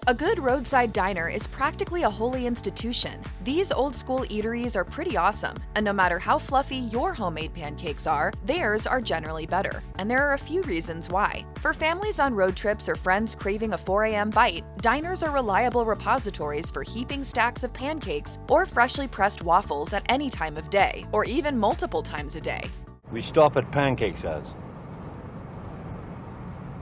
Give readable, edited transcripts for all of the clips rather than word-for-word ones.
A good roadside diner is practically a holy institution. These old-school eateries are pretty awesome, and no matter how fluffy your homemade pancakes are, theirs are generally better. And there are a few reasons why. For families on road trips or friends craving a 4 a.m. bite, diners are reliable repositories for heaping stacks of pancakes or freshly pressed waffles at any time of day, or even multiple times a day. We stop at Pancakes, as.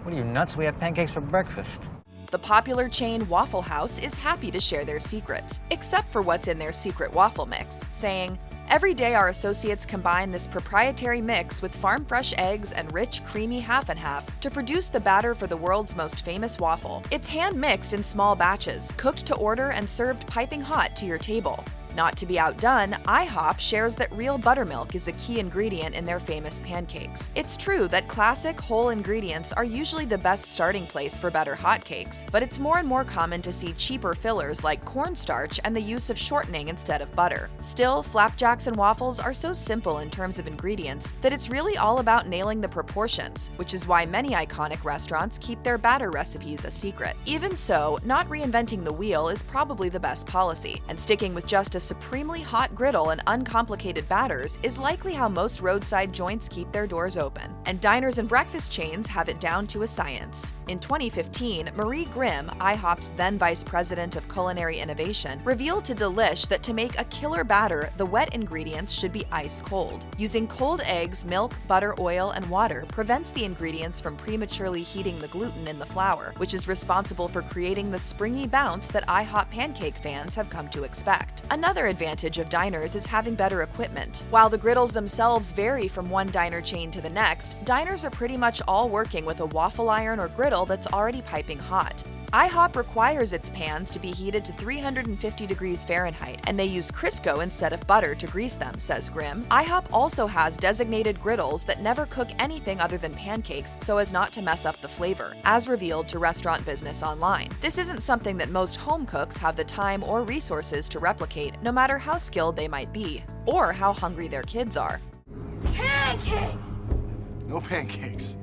What are you, nuts? We have pancakes for breakfast. The popular chain Waffle House is happy to share their secrets, except for what's in their secret waffle mix, saying, "Every day our associates combine this proprietary mix with farm-fresh eggs and rich, creamy half and half to produce the batter for the world's most famous waffle. It's hand-mixed in small batches, cooked to order and served piping hot to your table." Not to be outdone, IHOP shares that real buttermilk is a key ingredient in their famous pancakes. It's true that classic, whole ingredients are usually the best starting place for better hotcakes, but it's more and more common to see cheaper fillers like cornstarch and the use of shortening instead of butter. Still, flapjacks and waffles are so simple in terms of ingredients that it's really all about nailing the proportions, which is why many iconic restaurants keep their batter recipes a secret. Even so, not reinventing the wheel is probably the best policy, and sticking with just a supremely hot griddle and uncomplicated batters is likely how most roadside joints keep their doors open. And diners and breakfast chains have it down to a science. In 2015, Marie Grimm, IHOP's then vice president of culinary innovation, revealed to Delish that to make a killer batter, the wet ingredients should be ice cold. Using cold eggs, milk, butter, oil, and water prevents the ingredients from prematurely heating the gluten in the flour, which is responsible for creating the springy bounce that IHOP pancake fans have come to expect. Another advantage of diners is having better equipment. While the griddles themselves vary from one diner chain to the next, diners are pretty much all working with a waffle iron or griddle that's already piping hot. IHOP requires its pans to be heated to 350 degrees Fahrenheit, and they use Crisco instead of butter to grease them, says Grimm. IHOP also has designated griddles that never cook anything other than pancakes so as not to mess up the flavor, as revealed to Restaurant Business Online. This isn't something that most home cooks have the time or resources to replicate, no matter how skilled they might be, or how hungry their kids are. Pancakes! No pancakes.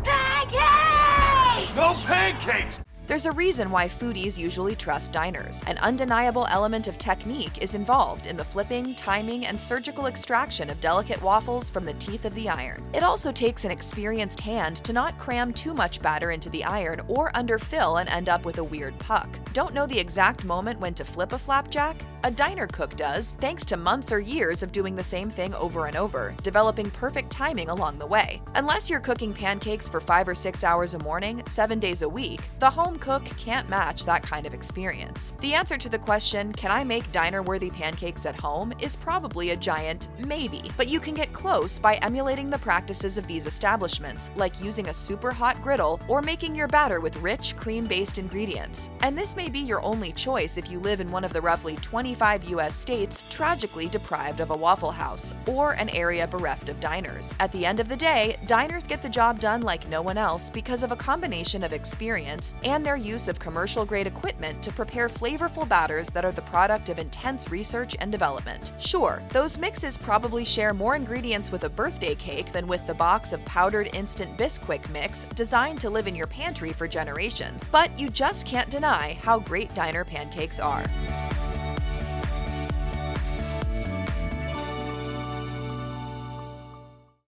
Pancakes! No pancakes! There's a reason why foodies usually trust diners. An undeniable element of technique is involved in the flipping, timing, and surgical extraction of delicate waffles from the teeth of the iron. It also takes an experienced hand to not cram too much batter into the iron or underfill and end up with a weird puck. Don't know the exact moment when to flip a flapjack? A diner cook does, thanks to months or years of doing the same thing over and over, developing perfect timing along the way. Unless you're cooking pancakes for 5 or 6 hours a morning, 7 days a week, the home cook can't match that kind of experience. The answer to the question, can I make diner-worthy pancakes at home, is probably a giant maybe. But you can get close by emulating the practices of these establishments, like using a super hot griddle or making your batter with rich, cream-based ingredients. And this may be your only choice if you live in one of the roughly 25 U.S. states tragically deprived of a Waffle House, or an area bereft of diners. At the end of the day, diners get the job done like no one else because of a combination of experience and their use of commercial-grade equipment to prepare flavorful batters that are the product of intense research and development. Sure, those mixes probably share more ingredients with a birthday cake than with the box of powdered instant Bisquick mix designed to live in your pantry for generations, but you just can't deny how great diner pancakes are.